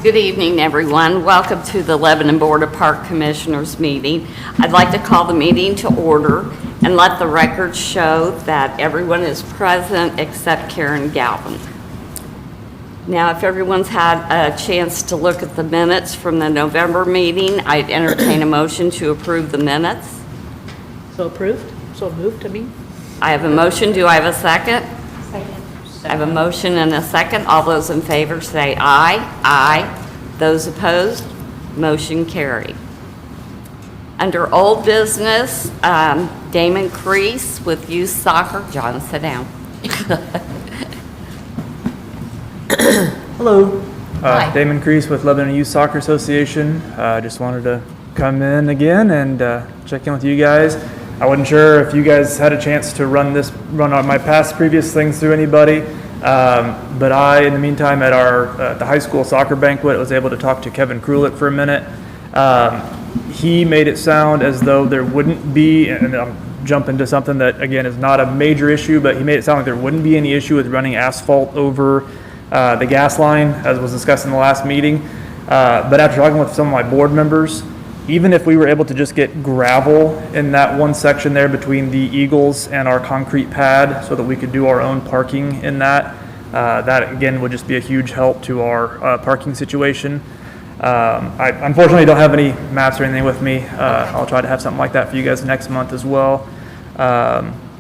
Good evening, everyone. Welcome to the Lebanon Board of Park Commissioners meeting. I'd like to call the meeting to order and let the record show that everyone is present except Karen Galvin. Now, if everyone's had a chance to look at the minutes from the November meeting, I'd entertain a motion to approve the minutes. So approved? So moved, I mean? I have a motion. Do I have a second? Second. I have a motion and a second. All those in favor say aye. Aye. Those opposed, motion carried. Under old business, Damon Crease with youth soccer. John, sit down. Hello. Hi. Damon Crease with Lebanon Youth Soccer Association. Just wanted to come in again and check in with you guys. I wasn't sure if you guys had a chance to run my previous things through anybody, but I, in the meantime, at the high school soccer banquet, was able to talk to Kevin Krulick for a minute. He made it sound as though there wouldn't be, and I'm jumping to something that, again, is not a major issue, but he made it sound like there wouldn't be any issue with running asphalt over the gas line, as was discussed in the last meeting. But after talking with some of my board members, even if we were able to just get gravel in that one section there between the Eagles and our concrete pad so that we could do our own parking in that, that again would just be a huge help to our parking situation. I unfortunately don't have any maps or anything with me. I'll try to have something like that for you guys next month as well.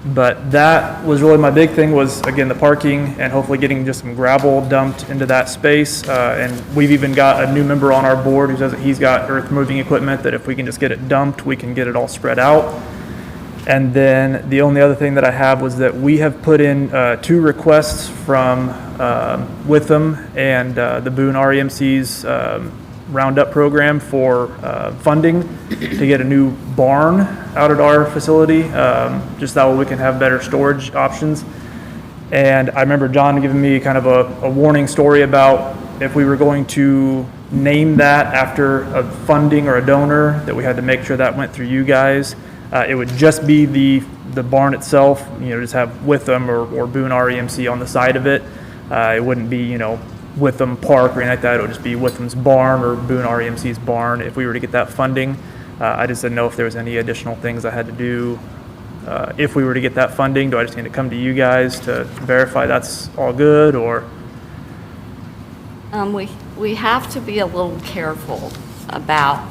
But that was really my big thing, was again the parking and hopefully getting just some gravel dumped into that space. And we've even got a new member on our board who says that he's got earth moving equipment, that if we can just get it dumped, we can get it all spread out. And then the only other thing that I have was that we have put in 2 requests from Witham and the Boone REMC's Roundup program for funding to get a new barn out at our facility, just that way we can have better storage options. And I remember John giving me kind of a warning story about if we were going to name that after a funding or a donor, that we had to make sure that went through you guys. It would just be the barn itself, just have Witham or Boone REMC on the side of it. It wouldn't be, Witham Park or anything like that. It would just be Witham's barn or Boone REMC's barn if we were to get that funding. I just didn't know if there was any additional things I had to do if we were to get that funding. Do I just need to come to you guys to verify that's all good, or? We have to be a little careful about,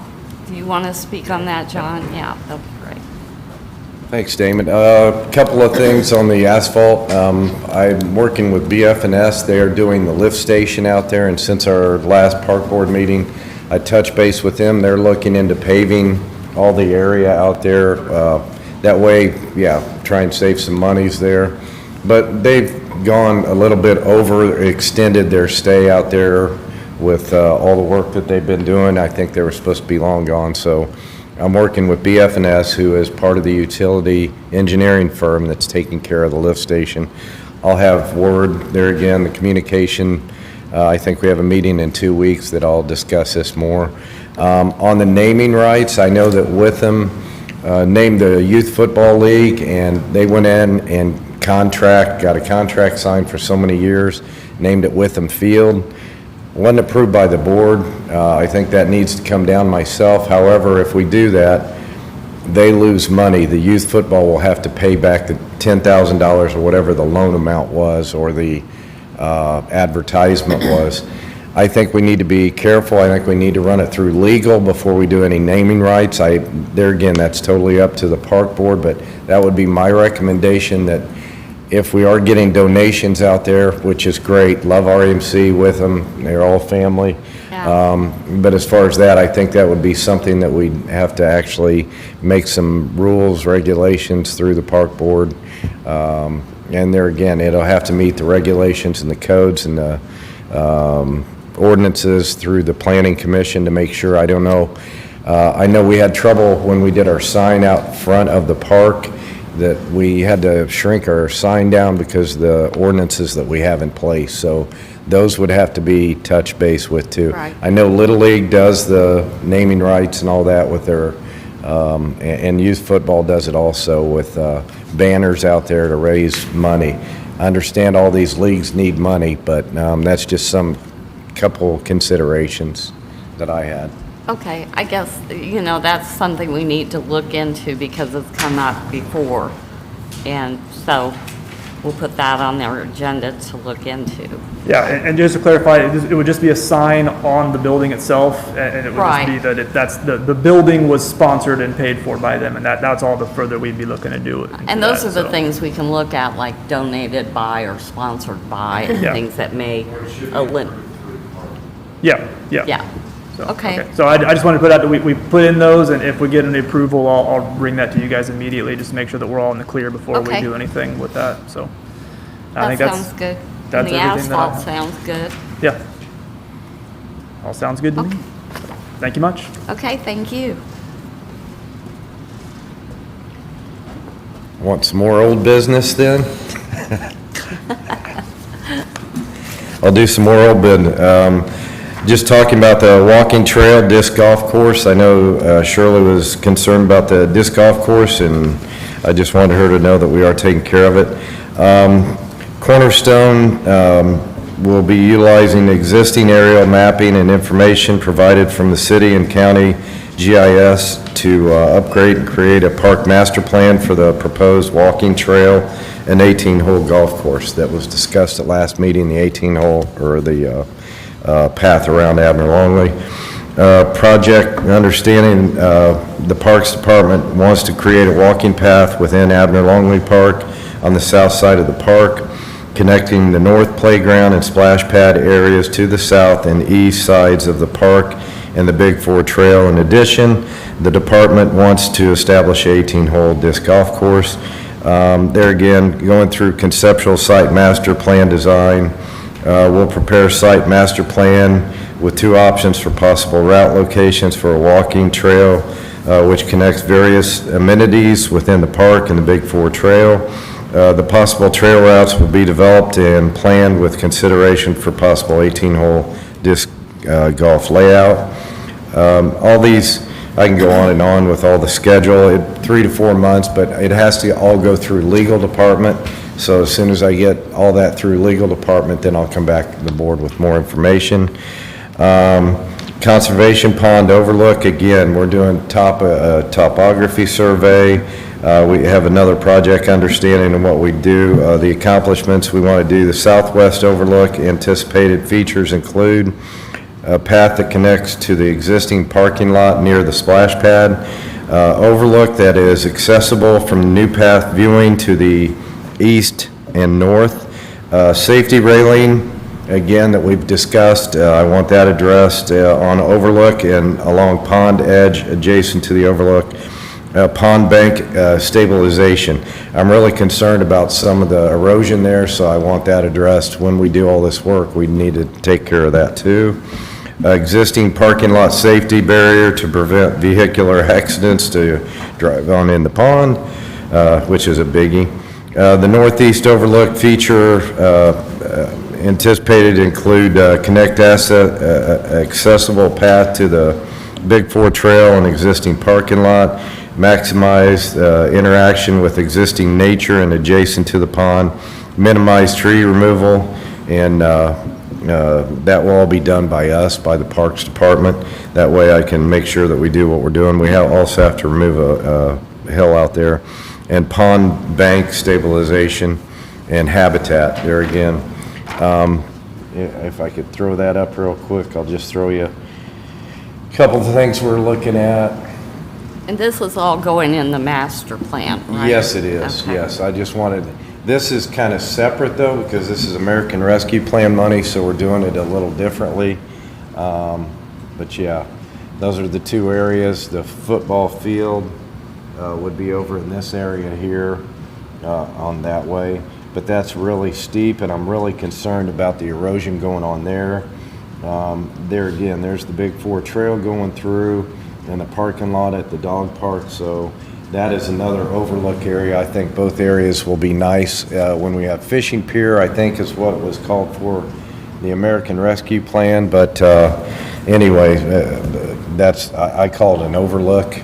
do you want to speak on that, John? Yeah, that'd be great. Thanks, Damon. A couple of things on the asphalt. I'm working with BF&S. They are doing the lift station out there, and since our last park board meeting, I touched base with them. They're looking into paving all the area out there. That way, try and save some monies there. But they've gone a little bit overextended their stay out there with all the work that they've been doing. I think they were supposed to be long gone, so I'm working with BF&S, who is part of the utility engineering firm that's taking care of the lift station. I'll have word there again, the communication. I think we have a meeting in 2 weeks that I'll discuss this more. On the naming rights, I know that Witham named the Youth Football League, and they went in and got a contract signed for so many years, named it Witham Field. Wasn't approved by the board. I think that needs to come down myself. However, if we do that, they lose money. The youth football will have to pay back the $10,000 or whatever the loan amount was, or the advertisement was. I think we need to be careful. I think we need to run it through legal before we do any naming rights. There again, that's totally up to the park board, but that would be my recommendation, that if we are getting donations out there, which is great, love RMC with them, they're all family. Yeah. But as far as that, I think that would be something that we'd have to actually make some rules, regulations through the park board. And there again, it'll have to meet the regulations and the codes and the ordinances through the planning commission to make sure. I don't know. I know we had trouble when we did our sign out front of the park, that we had to shrink our sign down because of the ordinances that we have in place. So those would have to be touch base with too. Right. I know Little League does the naming rights and all that with their, and youth football does it also with banners out there to raise money. I understand all these leagues need money, but that's just some couple considerations that I had. Okay, I guess, that's something we need to look into because it's come up before. And so we'll put that on our agenda to look into. Yeah, and just to clarify, it would just be a sign on the building itself, and it would just be Right. that the building was sponsored and paid for by them, and that's all the further we'd be looking to do. And those are the things we can look at, like donated by or sponsored by, and Yeah. things that may eliminate. Yeah, yeah. Yeah, So, okay. So I just wanted to put out that we put in those, and if we get an approval, I'll bring that to you guys immediately, just to make sure that we're all in the clear before we Okay. do anything with that, so. I That think that's sounds good. that's And the everything that I asphalt have. sounds good. Yeah. All sounds good to me. Okay. Thank you much. Okay, thank you. Want some more old business then? I'll do some more old business. Just talking about the walking trail disc golf course. I know Shirley was concerned about the disc golf course, and I just wanted her to know that we are taking care of it. Cornerstone will be utilizing existing aerial mapping and information provided from the city and county GIS to upgrade and create a park master plan for the proposed walking trail and 18-hole golf course that was discussed at last meeting, the 18-hole, or the path around Abner Longley. Project understanding, the Parks Department wants to create a walking path within Abner Longley Park on the south side of the park, connecting the north playground and splash pad areas to the south and east sides of the park and the Big Four Trail. In addition, the department wants to establish an 18-hole disc golf course. There again, going through conceptual site master plan design. We'll prepare site master plan with two options for possible route locations for a walking trail, which connects various amenities within the park and the Big Four Trail. The possible trail routes will be developed and planned with consideration for possible 18-hole disc golf layout. All these, I can go on with all the schedule, 3 to 4 months, but it has to all go through legal department. So as soon as I get all that through legal department, then I'll come back to the board with more information. Conservation pond overlook, again, we're doing topography survey. We have another project understanding of what we do. The accomplishments, we want to do the southwest overlook. Anticipated features include a path that connects to the existing parking lot near the splash pad. Overlook that is accessible from the new path viewing to the east and north. Safety railing, again, that we've discussed. I want that addressed on overlook and along pond edge adjacent to the overlook. Pond bank stabilization. I'm really concerned about some of the erosion there, so I want that addressed. When we do all this work, we need to take care of that too. Existing parking lot safety barrier to prevent vehicular accidents to drive on in the pond, which is a biggie. The northeast overlook feature anticipated to include connect accessible path to the Big Four Trail and existing parking lot, maximize interaction with existing nature and adjacent to the pond, minimize tree removal, and that will all be done by us, by the Parks Department. That way I can make sure that we do what we're doing. We also have to remove a hill out there. And pond bank stabilization and habitat, there again. If I could throw that up real quick, I'll just throw you a couple of things we're looking at. And this was all going in the master plan, right? Yes, it is, Okay. yes. I just wanted, this is kind of separate though, because this is American Rescue Plan money, so we're doing it a little differently. But yeah, those are the two areas. The football field would be over in this area here on that way. But that's really steep, and I'm really concerned about the erosion going on there. There again, there's the Big Four Trail going through and the parking lot at the dog park, so that is another overlook area. I think both areas will be nice. When we have fishing pier, I think is what it was called for the American Rescue Plan, but anyway, I call it an overlook.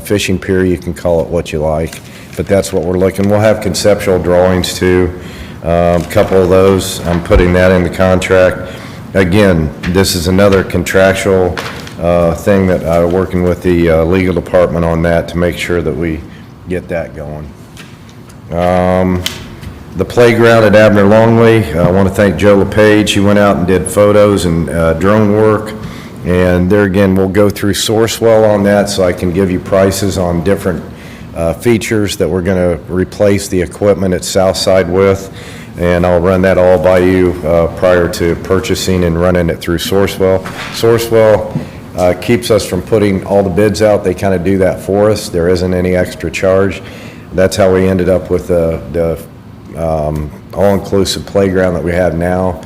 Fishing pier, you can call it what you like, but that's what we're looking. We'll have conceptual drawings too. A couple of those, I'm putting that in the contract. Again, this is another contractual thing that I'm working with the legal department on that to make sure that we get that going. The playground at Abner Longley, I want to thank Joe LePage. He went out and did photos and drone work. And there again, we'll go through Sourcewell on that so I can give you prices on different features that we're going to replace the equipment at Southside with. And I'll run that all by you prior to purchasing and running it through Sourcewell. Sourcewell keeps us from putting all the bids out. They kind of do that for us. There isn't any extra charge. That's how we ended up with the all-inclusive playground that we have now.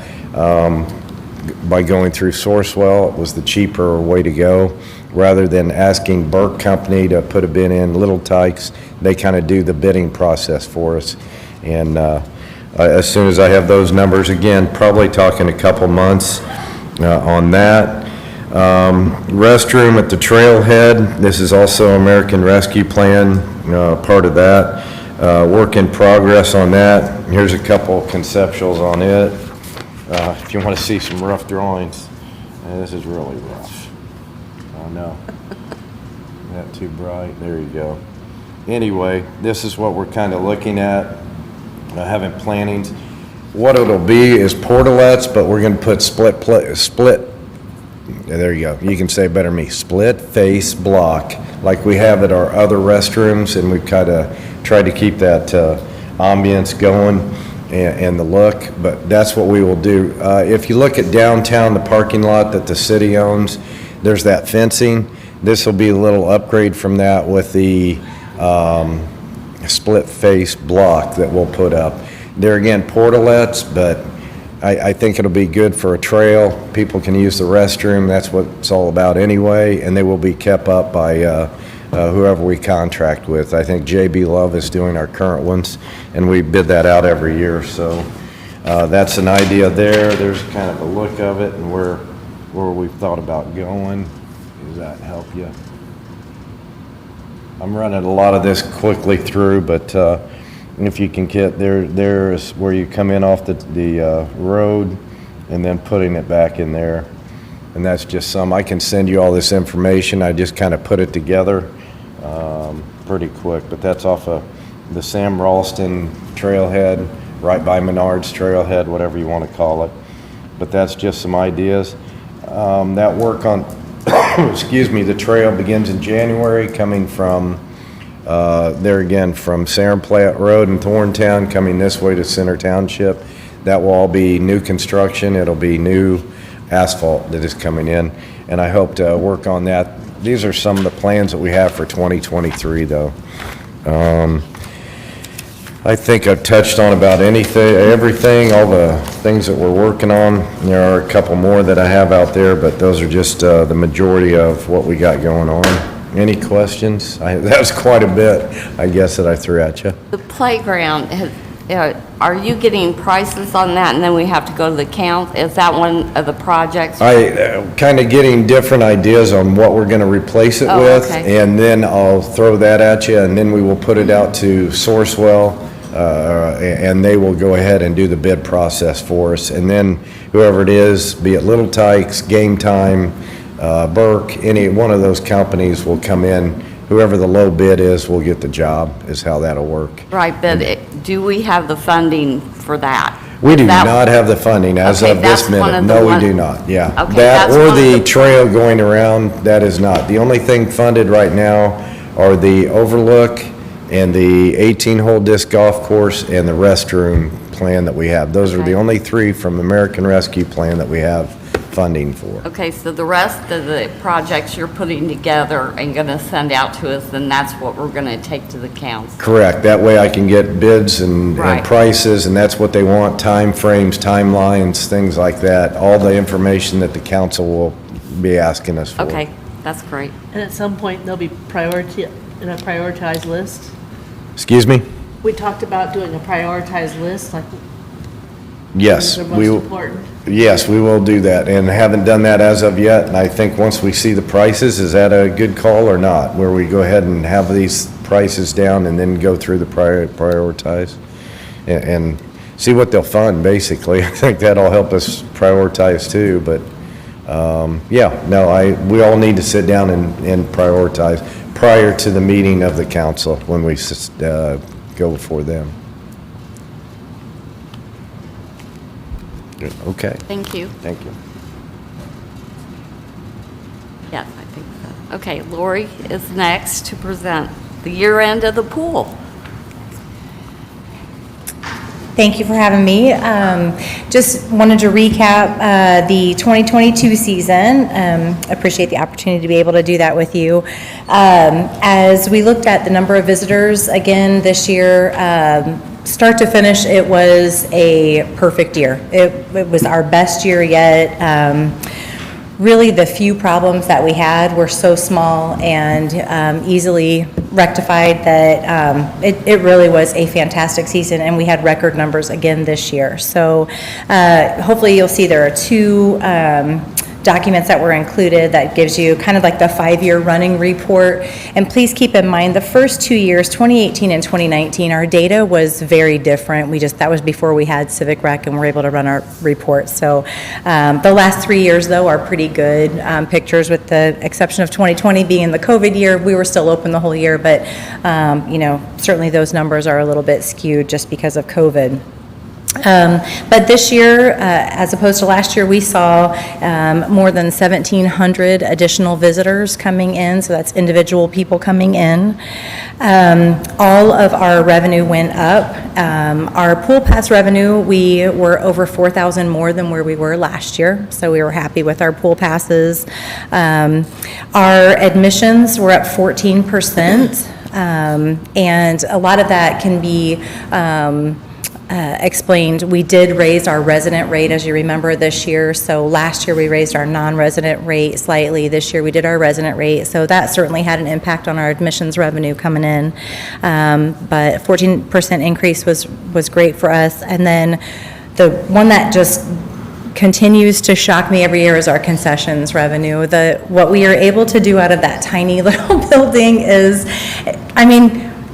By going through Sourcewell, it was the cheaper way to go. Rather than asking Burke Company to put a bid in, Little Tykes, they kind of do the bidding process for us. And as soon as I have those numbers, again, probably talking a couple months on that. Restroom at the Trailhead, this is also American Rescue Plan, part of that. Work in progress on that. Here's a couple conceptuals on it. If you want to see some rough drawings, this is really rough. Oh no, that too bright. There you go. Anyway, this is what we're kind of looking at. Having plannings. What it'll be is portalettes, but we're going to put split. There you go. You can say better than me. Split face block, like we have at our other restrooms, and we've kind of tried to keep that ambience going. And the look, but that's what we will do. If you look at downtown, the parking lot that the city owns, there's that fencing. This will be a little upgrade from that with the split face block that we'll put up. There again, portalettes, but I think it'll be good for a trail. People can use the restroom. That's what it's all about anyway, and they will be kept up by whoever we contract with. I think JB Love is doing our current ones, and we bid that out every year. So that's an idea there. There's kind of a look of it and where we've thought about going. Does that help you? I'm running a lot of this quickly through, but if you can get there is where you come in off the road and then putting it back in there. And that's just I can send you all this information. I just kind of put it together pretty quick, but that's off of the Sam Ralston Trailhead, right by Menard's Trailhead, whatever you want to call it. But that's just some ideas. That work on, excuse me, the trail begins in January, coming from there again from Sarah Platte Road in Thorntown, coming this way to Center Township. That will all be new construction. It'll be new asphalt that is coming in, and I hope to work on that. These are some of the plans that we have for 2023, though. I think I've touched on about everything, all the things that we're working on. There are a couple more that I have out there, but those are just the majority of what we got going on. Any questions? That was quite a bit, I guess, that I threw at you. The playground, are you getting prices on that, and then we have to go to the count? Is that one of the projects? I kind of getting different ideas on what we're going to replace it with, okay. And then I'll throw that at you, and then we will put it out to Sourcewell, and they will go ahead and do the bid process for us. And then whoever it is, be it Little Tykes, Game Time, Burke, any one of those companies will come in. Whoever the low bid is will get the job, is how that'll work. Right, but do we have the funding for that? We do not have the funding as of this minute. No, we do not, yeah. Okay, That that's or one of the the- trail going around, that is not. The only thing funded right now are the overlook and the 18-hole disc golf course and the restroom plan that we have. Those are the Okay. only three from American Rescue Plan that we have funding for. Okay, so the rest of the projects you're putting together and going to send out to us, then that's what we're going to take to the council. Correct. That way I can get bids and Right. prices, and that's what they want, time frames, timelines, things like that. All the information that the council will be asking us for. Okay, that's great. And at some point, there'll be in a prioritized list. Excuse me? We talked about doing a prioritized list, like Yes. things are we most important. Yes, we will do that, and haven't done that as of yet, and I think once we see the prices, is that a good call or not? Where we go ahead and have these prices down and then go through the prioritize? And see what they'll fund, basically. I think that'll help us prioritize too, but, yeah, no, we all need to sit down and prioritize prior to the meeting of the council when we go before them. Good. Okay, Thank you. thank you. Yes, I think so. Okay, Lori is next to present the year end of the pool. Thank you for having me. Just wanted to recap the 2022 season. Appreciate the opportunity to be able to do that with you. As we looked at the number of visitors again this year, start to finish, it was a perfect year. It was our best year yet. Really, the few problems that we had were so small and easily rectified that it really was a fantastic season, and we had record numbers again this year. So hopefully you'll see there are two documents that were included that gives you kind of like the 5-year running report. And please keep in mind the first 2 years, 2018 and 2019, our data was very different. That was before we had Civic Rec and were able to run our report. So the last 3 years though are pretty good pictures, with the exception of 2020 being the COVID year. We were still open the whole year, but certainly those numbers are a little bit skewed just because of COVID. But this year, as opposed to last year, we saw more than 1,700 additional visitors coming in, so that's individual people coming in. All of our revenue went up. Our pool pass revenue, we were over 4,000 more than where we were last year, so we were happy with our pool passes. Our admissions were up 14%, and a lot of that can be explained. We did raise our resident rate, as you remember, this year. So last year we raised our non-resident rate slightly. This year we did our resident rate. So that certainly had an impact on our admissions revenue coming in. But 14% increase was great for us. And then the one that just continues to shock me every year is our concessions revenue. What we are able to do out of that tiny little building is,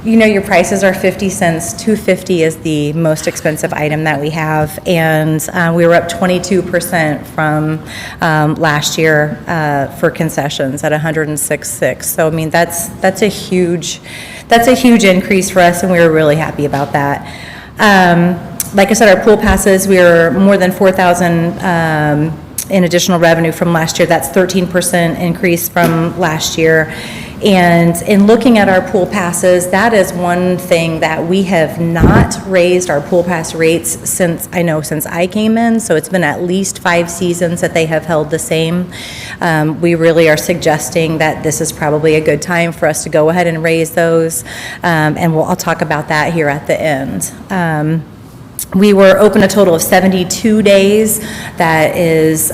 your prices are 50 cents. $2.50 is the most expensive item that we have, and we were up 22% from last year for concessions at 106.6. So that's a huge increase for us, and we were really happy about that. Like I said, our pool passes, we were more than 4,000 in additional revenue from last year. That's 13% increase from last year. And in looking at our pool passes, that is one thing that we have not raised our pool pass rates since I came in. So it's been at least 5 seasons that they have held the same. We really are suggesting that this is probably a good time for us to go ahead and raise those. And I'll talk about that here at the end. We were open a total of 72 days. That is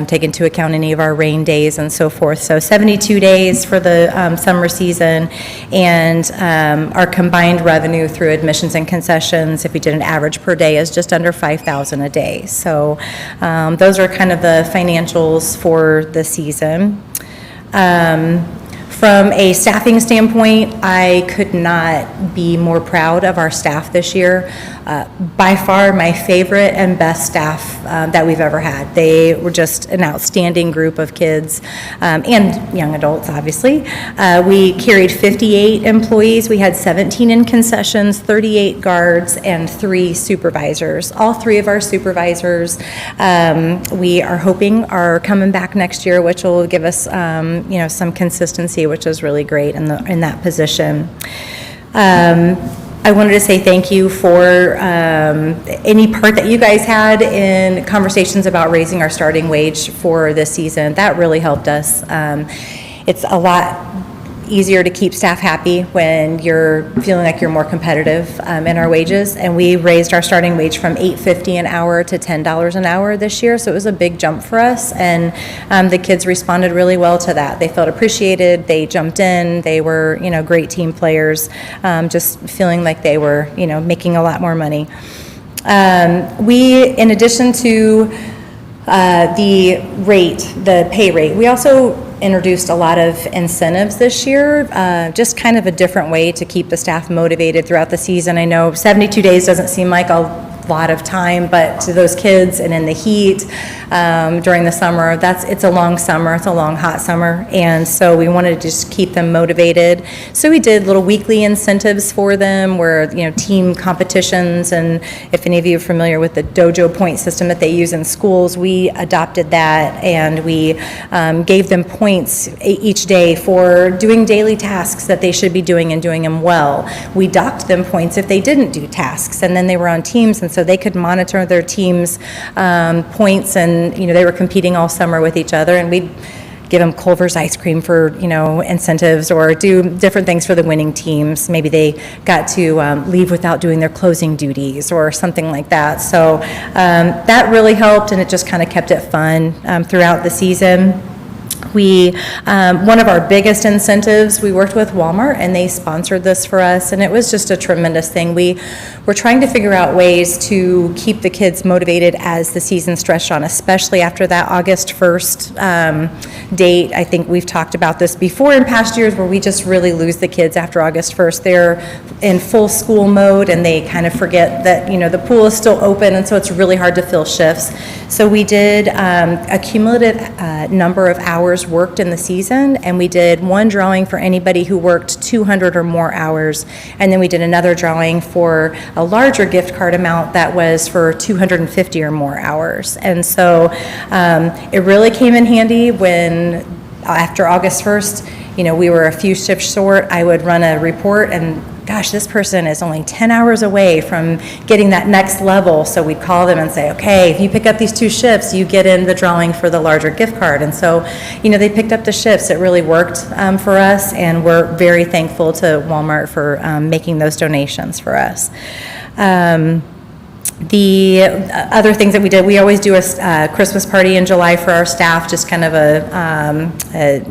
taken into account any of our rain days and so forth. So 72 days for the summer season, and our combined revenue through admissions and concessions, if we did an average per day, is just under $5,000 a day. So those are kind of the financials for the season. From a staffing standpoint, I could not be more proud of our staff this year. By far my favorite and best staff that we've ever had. They were just an outstanding group of kids and young adults, obviously. We carried 58 employees. We had 17 in concessions, 38 guards, and 3 supervisors. All 3 of our supervisors, we are hoping are coming back next year, which will give us some consistency, which is really great in that position. I wanted to say thank you for any part that you guys had in conversations about raising our starting wage for this season. That really helped us. It's a lot easier to keep staff happy when you're feeling like you're more competitive in our wages. And we raised our starting wage from $8.50 an hour to $10 an hour this year. So it was a big jump for us. And the kids responded really well to that. They felt appreciated. They jumped in. They were, great team players, just feeling like they were, making a lot more money. We, in addition to the pay rate, we also introduced a lot of incentives this year, just kind of a different way to keep the staff motivated throughout the season. I know 72 days doesn't seem like a lot of time, but to those kids and in the heat during the summer, it's a long summer, it's a long hot summer, and so we wanted to just keep them motivated. So we did little weekly incentives for them where, team competitions, and if any of you are familiar with the dojo point system that they use in schools, we adopted that, and we gave them points each day for doing daily tasks that they should be doing and doing them well. We docked them points if they didn't do tasks, and then they were on teams, and so they could monitor their team's points, and they were competing all summer with each other, and we'd give them Culver's ice cream for, incentives, or do different things for the winning teams. Maybe they got to leave without doing their closing duties or something like that. So that really helped, and it just kind of kept it fun throughout the season. One of our biggest incentives, we worked with Walmart, and they sponsored this for us, and it was just a tremendous thing. We were trying to figure out ways to keep the kids motivated as the season stretched on, especially after that August 1st date. I think we've talked about this before in past years where we just really lose the kids after August 1st. They're in full school mode, and they kind of forget that, the pool is still open, and so it's really hard to fill shifts. So we did a cumulative number of hours worked in the season, and we did one drawing for anybody who worked 200 or more hours, and then we did another drawing for a larger gift card amount that was for 250 or more hours. And so it really came in handy when after August 1st, we were a few shifts short. I would run a report, and gosh, this person is only 10 hours away from getting that next level. So we'd call them and say, okay, if you pick up these 2 shifts, you get in the drawing for the larger gift card. And so, they picked up the shifts. It really worked for us, and we're very thankful to Walmart for making those donations for us. The other things that we did, we always do a Christmas party in July for our staff, just kind of a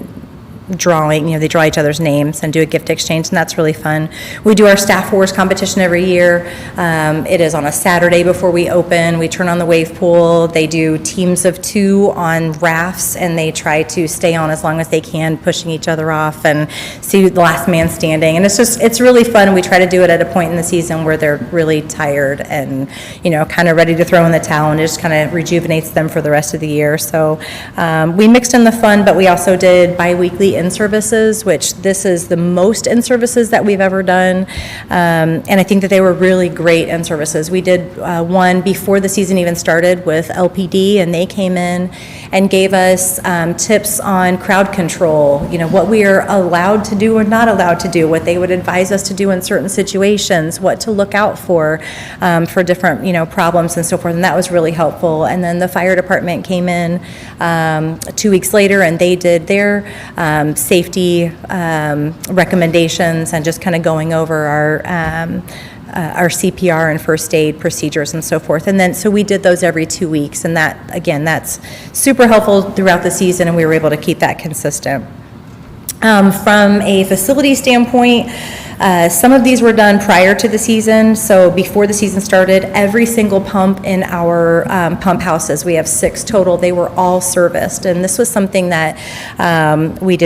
drawing, they draw each other's names and do a gift exchange, and that's really fun. We do our Staff Wars competition every year. It is on a Saturday before we open. We turn on the wave pool. They do teams of 2 on rafts, and they try to stay on as long as they can, pushing each other off and see the last man standing. And it's really fun. We try to do it at a point in the season where they're really tired and, kind of ready to throw in the towel, and it just kind of rejuvenates them for the rest of the year. So we mixed in the fun, but we also did bi-weekly in-services, which this is the most in-services that we've ever done, and I think that they were really great in-services. We did one before the season even started with LPD, and they came in and gave us tips on crowd control, what we are allowed to do or not allowed to do, what they would advise us to do in certain situations, what to look out for different, problems and so forth, and that was really helpful. And then the fire department came in 2 weeks later, and they did their safety recommendations and just kind of going over our CPR and first aid procedures and so forth. And then, so we did those every 2 weeks, and that, again, that's super helpful throughout the season, and we were able to keep that consistent. From a facility standpoint, some of these were done prior to the season. So before the season started, every single pump in our pump houses, we have 6 total, they were all serviced. And this was something that we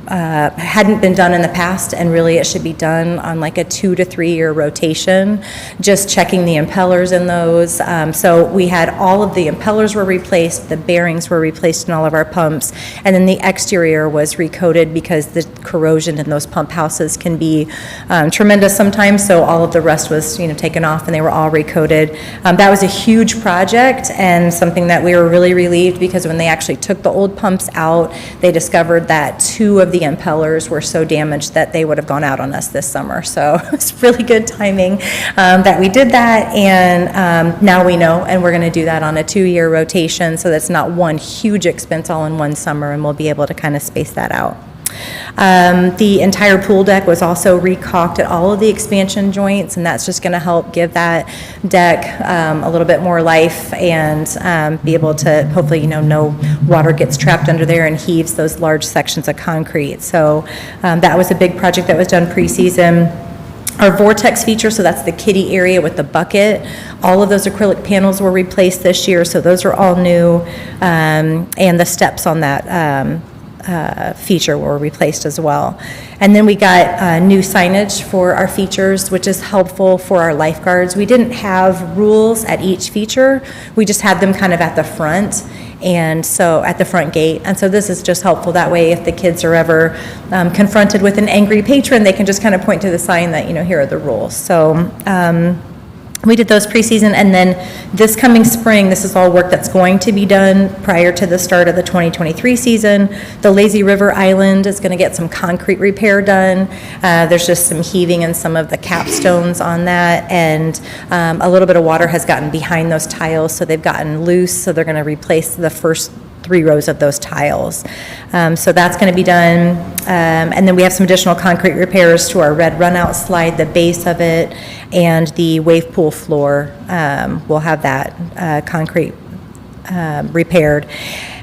hadn't been done in the past, and really it should be done on like a 2 to 3 year rotation, just checking the impellers in those. So we had all of the impellers were replaced, the bearings were replaced in all of our pumps, and then the exterior was recoated because the corrosion in those pump houses can be tremendous sometimes. So all of the rust was taken off, and they were all recoated. That was a huge project, and something that we were really relieved, because when they actually took the old pumps out, they discovered that 2 of the impellers were so damaged that they would have gone out on us this summer. So it's really good timing that we did that, and now we know, and we're going to do that on a 2-year rotation, so that's not one huge expense all in one summer, and we'll be able to kind of space that out. The entire pool deck was also recaulked at all of the expansion joints, and that's just going to help give that deck a little bit more life, and be able to hopefully, no water gets trapped under there and heaves those large sections of concrete. So that was a big project that was done pre-season. Our vortex feature, so that's the kiddie area with the bucket, all of those acrylic panels were replaced this year, so those are all new, and the steps on that feature were replaced as well. And then we got new signage for our features, which is helpful for our lifeguards. We didn't have rules at each feature. We just had them kind of at the front, and so at the front gate. And so this is just helpful. That way, if the kids are ever confronted with an angry patron, they can just kind of point to the sign that, here are the rules. So we did those preseason, and then this coming spring, this is all work that's going to be done prior to the start of the 2023 season. The Lazy River Island is going to get some concrete repair done. There's just some heaving in some of the capstones on that, and a little bit of water has gotten behind those tiles, so they've gotten loose, so they're going to replace the first 3 rows of those tiles. So that's going to be done. And then we have some additional concrete repairs to our red runout slide, the base of it, and the wave pool floor. We'll have that concrete repaired.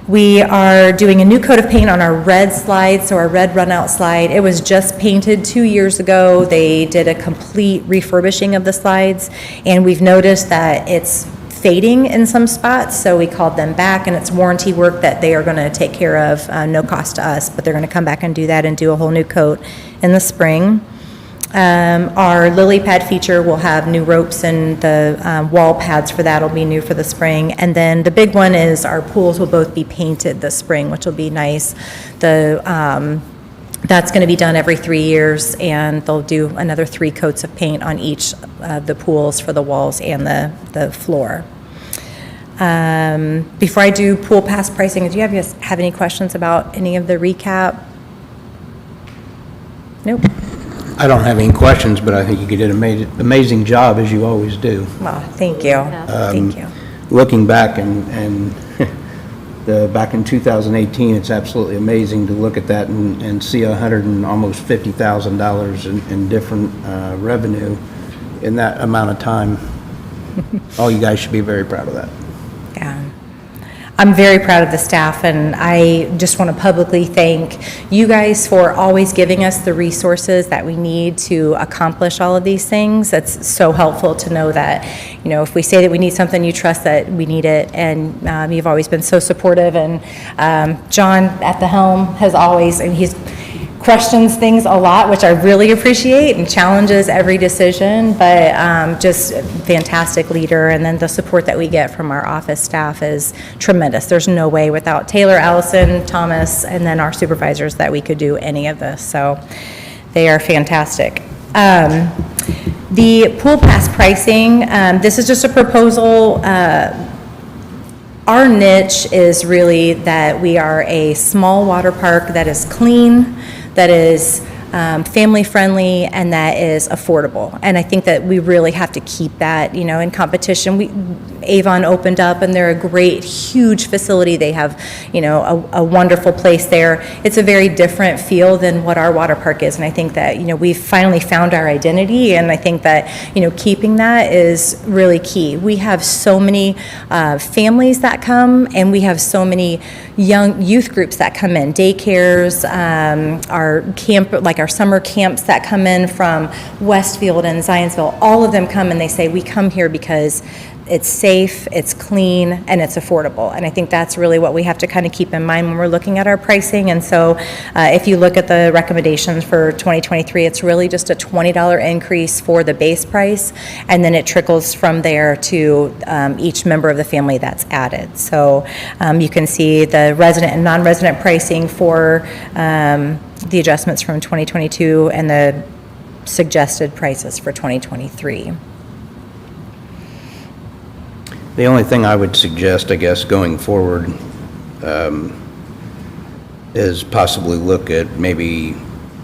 We are doing a new coat of paint on our red slide, so our red runout slide. It was just painted 2 years ago. They did a complete refurbishing of the slides, and we've noticed that it's fading in some spots, so we called them back, and it's warranty work that they are going to take care of, no cost to us, but they're going to come back and do that and do a whole new coat in the spring. Our lily pad feature will have new ropes, and the wall pads for that will be new for the spring. And then the big one is our pools will both be painted this spring, which will be nice. That's going to be done every 3 years, and they'll do another 3 coats of paint on each of the pools for the walls and the floor. Before I do pool pass pricing, do you have any questions about any of the recap? Nope. I don't have any questions, but I think you did an amazing job, as you always do. Well, thank you. Thank you. Looking back and back in 2018, it's absolutely amazing to look at that and see almost $50,000 in different revenue in that amount of time. All you guys should be very proud of that. Yeah. I'm very proud of the staff, and I just want to publicly thank you guys for always giving us the resources that we need to accomplish all of these things. It's so helpful to know that, if we say that we need something, you trust that we need it, and you've always been so supportive. And John at the helm has always, and he's questions things a lot, which I really appreciate, and challenges every decision, but just fantastic leader. And then the support that we get from our office staff is tremendous. There's no way without Taylor, Allison, Thomas, and then our supervisors that we could do any of this. So they are fantastic. The pool pass pricing, this is just a proposal. Our niche is really that we are a small water park that is clean, that is family-friendly, and that is affordable. And I think that we really have to keep that, in competition. Avon opened up, and they're a great, huge facility. They have, a wonderful place there. It's a very different feel than what our water park is, and I think that, we've finally found our identity, and I think that, keeping that is really key. We have so many families that come, and we have so many young youth groups that come in, daycares, our camp, like our summer camps that come in from Westfield and Zionsville. All of them come, and they say, we come here because it's safe, it's clean, and it's affordable. And I think that's really what we have to kind of keep in mind when we're looking at our pricing. And so if you look at the recommendations for 2023, it's really just a $20 increase for the base price, and then it trickles from there to each member of the family that's added. So you can see the resident and non-resident pricing for the adjustments from 2022 and the suggested prices for 2023. The only thing I would suggest, I guess, going forward is possibly look at maybe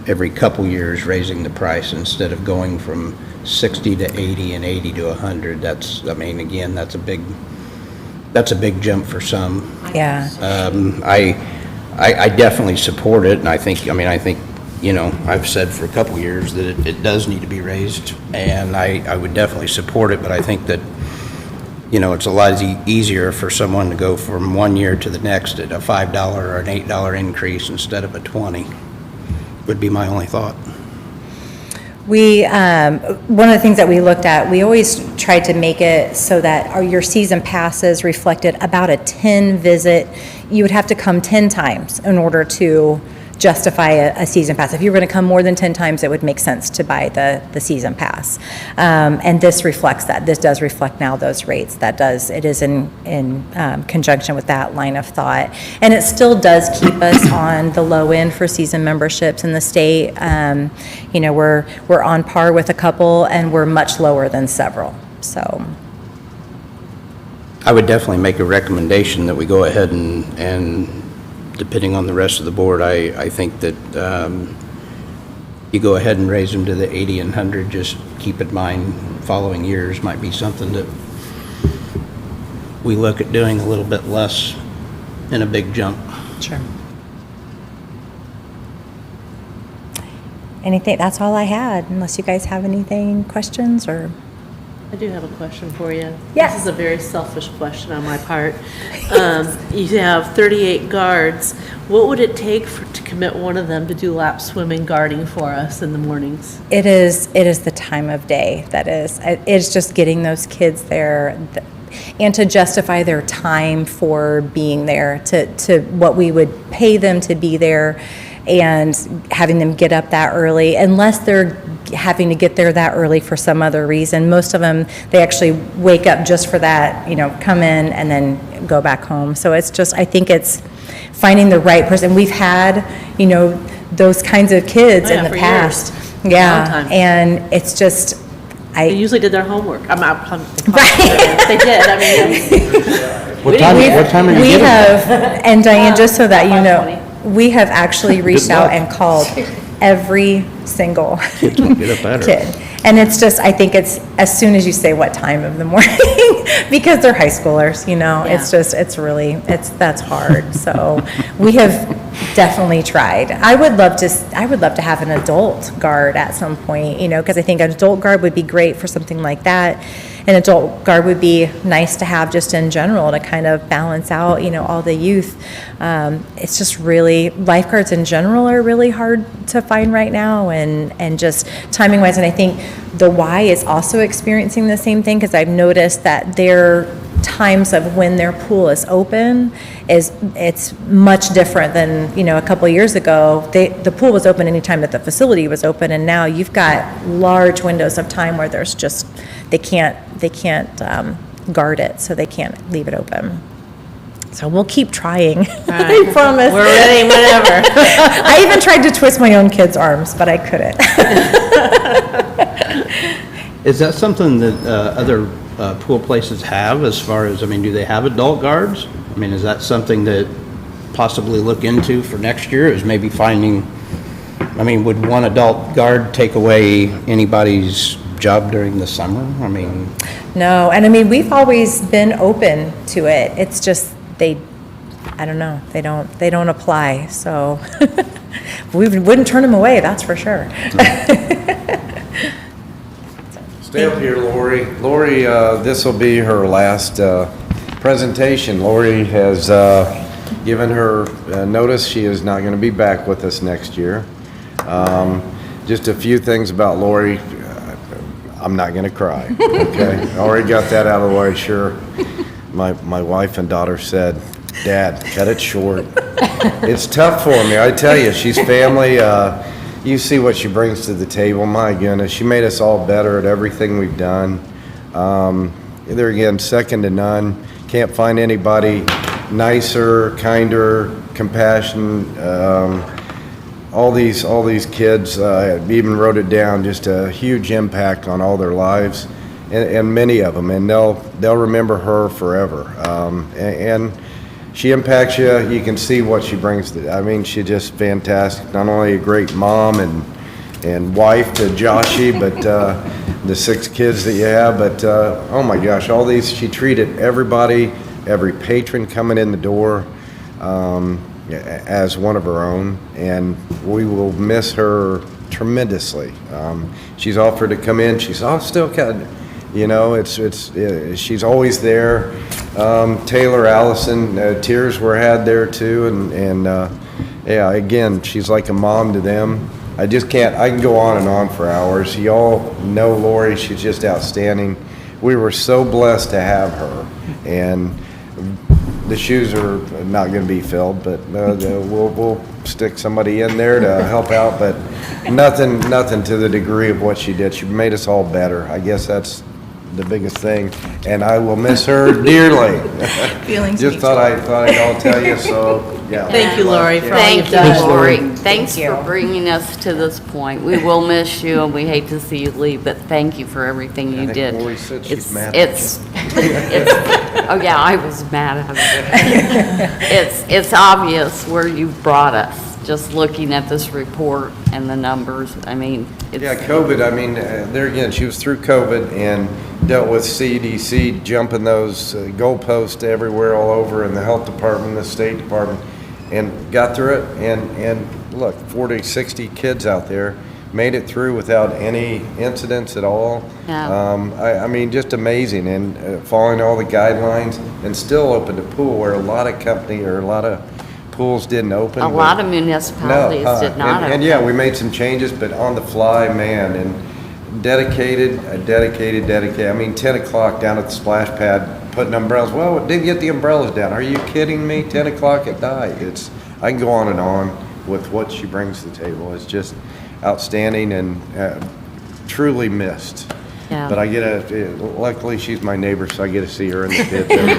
every couple years raising the price instead of going from 60 to 80 and 80 to 100. Again, that's a big jump for some. Yeah. I definitely support it, and I think I've said for a couple years that it does need to be raised, and I would definitely support it, but I think that it's a lot easier for someone to go from 1 year to the next at a $5 or an $8 increase instead of a $20, would be my only thought. We, one of the things that we looked at, we always tried to make it so that your season passes reflected about a 10 visit. You would have to come 10 times in order to justify a season pass. If you were going to come more than 10 times, it would make sense to buy the season pass. And this reflects that. This does reflect now those rates. It is in conjunction with that line of thought. And it still does keep us on the low end for season memberships in the state. We're on par with a couple, and we're much lower than several, so. I would definitely make a recommendation that we go ahead and depending on the rest of the board, I think that you go ahead and raise them to the 80 and 100. Just keep in mind, following years might be something that we look at doing a little bit less in a big jump. Sure. Anything, that's all I had, unless you guys have anything, questions, or? I do have a question for you. Yes. This is a very selfish question on my part. You have 38 guards. What would it take to commit one of them to do lap swimming guarding for us in the mornings? It is the time of day that is. It's just getting those kids there and to justify their time for being there, to what we would pay them to be there, and having them get up that early, unless they're having to get there that early for some other reason. Most of them, they actually wake up just for that, come in and then go back home. So it's just, I think it's finding the right person. We've had, those kinds of kids in the for past. years. Yeah, Long time. and it's just, They usually did their homework. Right. They did, What time are you we getting? have, and Diane, just so that you know, 5:20. we have actually reached out and called every single Kids won't get up at her. kid. And it's just, I think it's as soon as you say what time of the morning, because they're high schoolers, it's just, that's hard. So we have definitely tried. I would love to have an adult guard at some point, because I think an adult guard would be great for something like that. An adult guard would be nice to have just in general to kind of balance out, all the youth. It's just really, lifeguards in general are really hard to find right now, and just timing wise. And I think the Y is also experiencing the same thing, because I've noticed that their times of when their pool is open it's much different than a couple of years ago. The pool was open anytime that the facility was open, and now you've got large windows of time where there's just they can't guard it, so they can't leave it open. So we'll keep trying. I promise. We're ready whenever. I even tried to twist my own kids' arms, but I couldn't. Is that something that other pool places have, as far as, do they have adult guards? Is that something that possibly look into for next year, is maybe finding, would one adult guard take away anybody's job during the summer? No, and we've always been open to it. It's just I don't know, they don't apply, so we wouldn't turn them away, that's for sure. Stay up here, Lori. Lori, this will be her last presentation. Lori has given her notice she is not going to be back with us next year. Just a few things about Lori. I'm not going to cry, okay? I already got that out of the way, sure. My wife and daughter said, "Dad, cut it short." It's tough for me, I tell you. She's family. You see what she brings to the table. My goodness, she made us all better at everything we've done. There again, second to none. Can't find anybody nicer, kinder, compassionate. All these kids, even wrote it down, just a huge impact on all their lives, and many of them, and they'll remember her forever. And she impacts you. You can see what she brings to. She's just fantastic. Not only a great mom and wife to Joshie, but the 6 kids that you have. But oh my gosh, all these, she treated everybody, every patron coming in the door, as one of her own, and we will miss her tremendously. She's offered to come in. She's still got. She's always there. Taylor, Allison, tears were had there too, and yeah, again, she's like a mom to them, I just can't, I can go on and on for hours. Y'all know Lori, she's just outstanding. We were so blessed to have her, and the shoes are not gonna be filled, but we'll stick somebody in there to help out, but nothing to the degree of what she did. She made us all better. I guess that's the biggest thing, and I will miss her dearly. Feelings Just thought I'd all tell you, so, yeah. Thank you, Lori, for all Thank you've you, done. Lori. Thanks Thank you. for bringing us to this point. We will miss you, and we hate to see you leave, but thank you for everything you think did. Lori said she's It's- mad at It's, oh yeah, I was mad at her. It's obvious where you've brought us, just looking at this report and the numbers. I mean, Yeah, it's, COVID, I mean, there again, she was through COVID and dealt with CDC jumping those goalposts everywhere all over in the health department, the state department, and got through it. And look, 40, 60 kids out there made it through without any incidents at all. Yeah. I mean, just amazing, and following all the guidelines, and still opened a pool where a lot of pools didn't open. a but- lot of municipalities no, did not and open. yeah, we made some changes, but on the fly, man, and dedicated. I mean, 10 o'clock down at the splash pad, putting umbrellas. Well, didn't get the umbrellas down. Are you kidding me? 10 o'clock at night. I can go on and on with what she brings to the table. It's just outstanding and truly missed. Yeah. But luckily she's my neighbor, so I get to see her and the kids every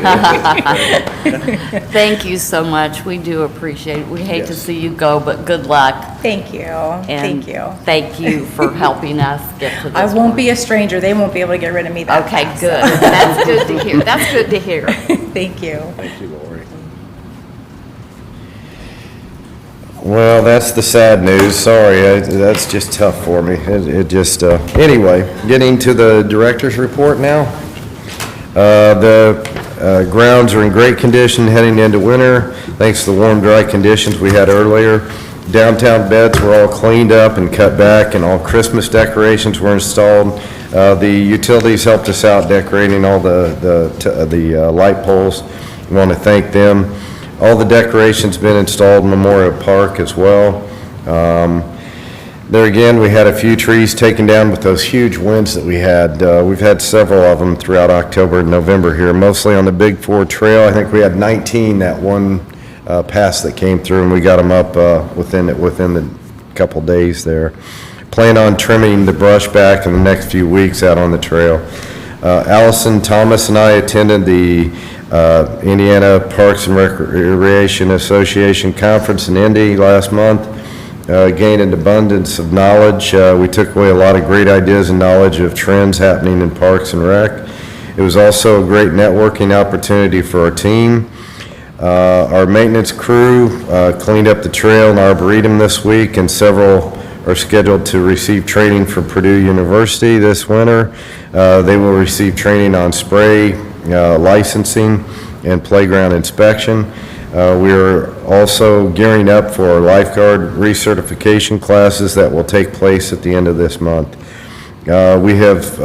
day. Thank you so much. We do appreciate it. We hate to Yes. see you go, but good luck. Thank you. And Thank you. Thank you for helping us get to this I won't point. be a stranger. They won't be able to get rid of me that Okay, fast, good. so. That's good to hear. That's good to hear. Thank you. Thank you, Lori. Well, that's the sad news. Sorry, that's just tough for me. Anyway, getting to the director's report now. The grounds are in great condition heading into winter, thanks to the warm, dry conditions we had earlier. Downtown beds were all cleaned up and cut back, and all Christmas decorations were installed. The utilities helped us out decorating all the light poles. We want to thank them. All the decorations been installed in Memorial Park as well. There again, we had a few trees taken down with those huge winds that we had. We've had several of them throughout October and November here, mostly on the Big Four Trail. I think we had 19 that one pass that came through, and we got them up within the couple days there. Plan on trimming the brush back in the next few weeks out on the trail. Allison Thomas and I attended the Indiana Parks and Recreation Association Conference in Indy last month. Gained an abundance of knowledge. We took away a lot of great ideas and knowledge of trends happening in Parks and Rec. It was also a great networking opportunity for our team. Our maintenance crew cleaned up the trail and Arboretum this week, and several are scheduled to receive training from Purdue University this winter. They will receive training on spray licensing and playground inspection. We are also gearing up for lifeguard recertification classes that will take place at the end of this month. We have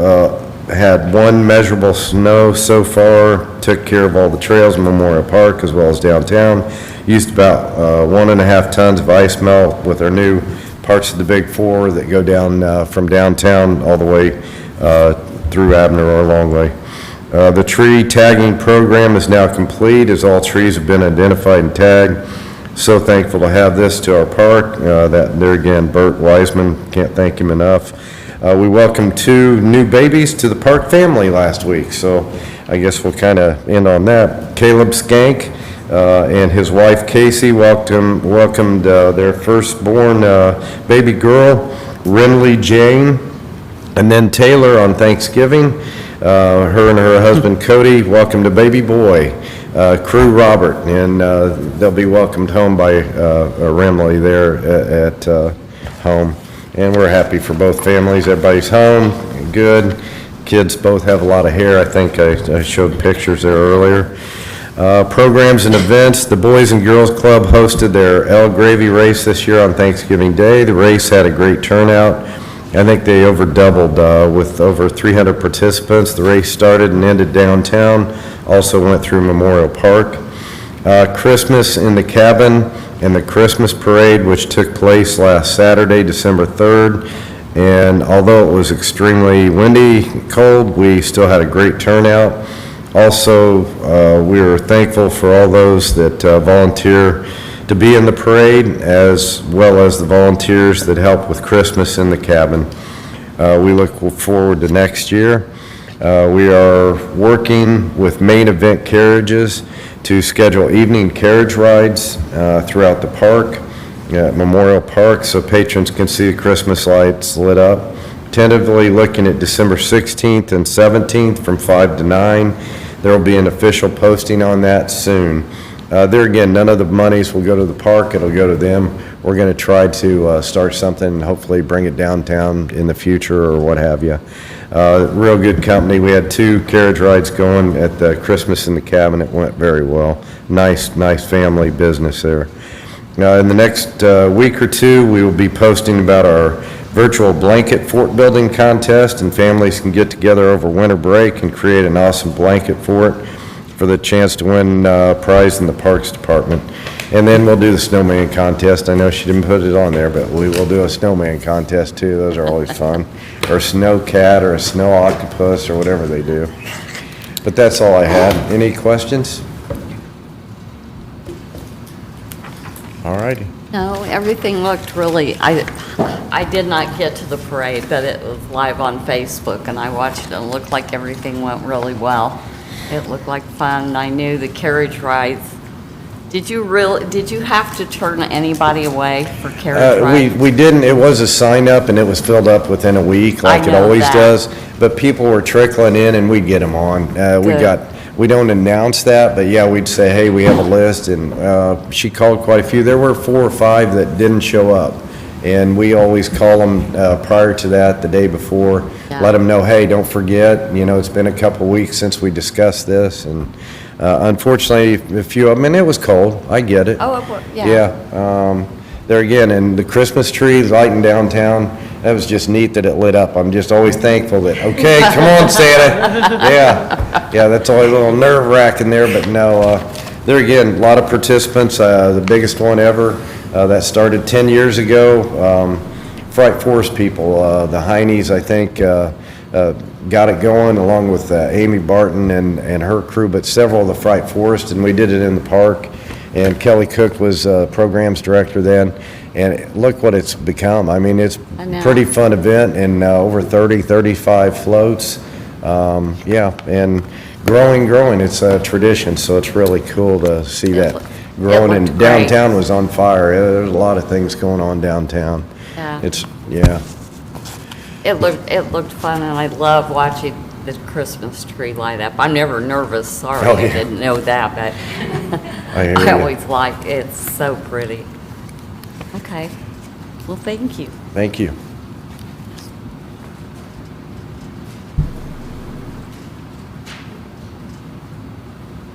had one measurable snow so far, took care of all the trails in Memorial Park as well as downtown. Used about 1.5 tons of ice melt with our new parts of the Big Four that go down from downtown all the way through Abner or Longway. The tree tagging program is now complete as all trees have been identified and tagged. So thankful to have this to our park. There again, Bert Wiseman, can't thank him enough. We welcomed 2 new babies to the park family last week, so I guess we'll kind of end on that. Caleb Skank and his wife Casey welcomed their firstborn baby girl, Renly Jane, and then Taylor on Thanksgiving. Her and her husband Cody welcomed a baby boy, Crew Robert, and they'll be welcomed home by Renly there at home. And we're happy for both families. Everybody's home, good. Kids both have a lot of hair. I think I showed pictures there earlier. Programs and events. The Boys and Girls Club hosted their El Gravy race this year on Thanksgiving Day. The race had a great turnout. I think they over doubled with over 300 participants. The race started and ended downtown, also went through Memorial Park. Christmas in the Cabin and the Christmas parade, which took place last Saturday, December 3rd. And although it was extremely windy, cold, we still had a great turnout. Also, we are thankful for all those that volunteer to be in the parade, as well as the volunteers that help with Christmas in the cabin. We look forward to next year. We are working with Main Event Carriages to schedule evening carriage rides throughout the park, at Memorial Park, so patrons can see the Christmas lights lit up. Tentatively looking at December 16th and 17th from 5 to 9. There will be an official posting on that soon. There again, none of the monies will go to the park, it'll go to them. We're going to try to start something and hopefully bring it downtown in the future or what have you. Real good company. We had 2 carriage rides going at the Christmas in the Cabin. It went very well. Nice family business there. In the next week or 2, we will be posting about our virtual blanket fort building contest, and families can get together over winter break and create an awesome blanket fort for the chance to win a prize in the Parks Department. And then we'll do the snowman contest. I know she didn't put it on there, but we will do a snowman contest too. Those are always fun. Or a snow cat or a snow octopus or whatever they do. But that's all I had. Any questions? All righty. No, everything looked really, I did not get to the parade, but it was live on Facebook, and I watched it, and it looked like everything went really well. It looked like fun. I knew the carriage rides. Did you have to turn anybody away for carriage rides? We didn't. It was a sign up and it was filled up within a week like it know always that. does. But people were trickling in and we'd get them on. We don't announce that, but yeah, we'd say, hey, we have a list, and she called quite a few. There were 4 or 5 that didn't show up. And we always call them prior to that, the day before, let them know, hey, don't forget, it's been a couple weeks since we discussed this. And unfortunately, a few of them, and it was cold, I get it. Yeah. Yeah. There again, and the Christmas tree lighting downtown, that was just neat that it lit up. I'm just always thankful that, okay, come on, Santa. Yeah, that's always a little nerve wracking there, but no, there again, a lot of participants, the biggest one ever. That started 10 years ago. Fright Forest people, the Heinies, I think, got it going along with Amy Barton and her crew, but several of the Fright Forest, and we did it in the park. And Kelly Cook was programs director then. And look what it's become. I mean, it's a pretty fun event, and over 35 floats. Yeah, and growing. It's a tradition, so it's really cool to see that growing. And downtown was on fire. There's a lot of things going on downtown. Yeah. It looked fun, and I love watching the Christmas tree light up. I'm never nervous, sorry, Oh, yeah. I didn't know that, but I hear I you. always like it. It's so pretty. Okay, well, thank you. Thank you.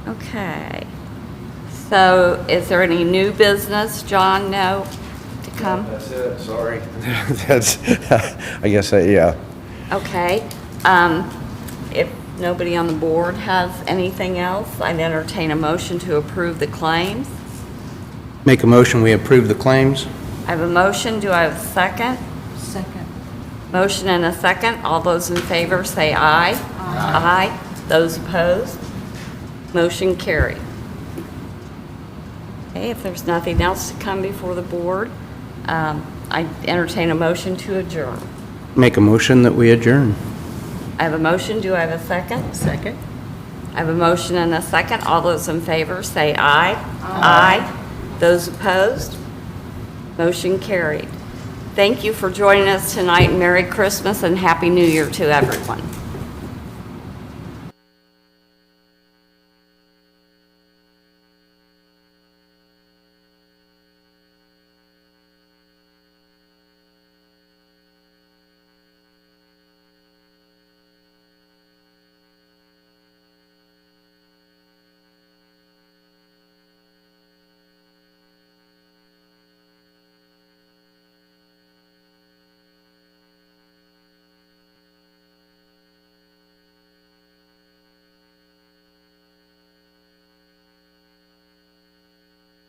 Okay, so is there any new business, John, no, to come? That's it, sorry. That's, I guess, yeah. Okay, if nobody on the board has anything else, I'd entertain a motion to approve the claims. Make a motion, we approve the claims? I have a motion, do I have a second? Second. Motion and a second, all those in favor say aye. Aye. Those opposed? Motion carried. Okay, if there's nothing else to come before the board, I entertain a motion to adjourn. Make a motion that we adjourn. I have a motion, do I have a second? Second. I have a motion and a second, all those in favor say aye. Aye. Those opposed? Motion carried. Thank you for joining us tonight. Merry Christmas and Happy New Year to everyone.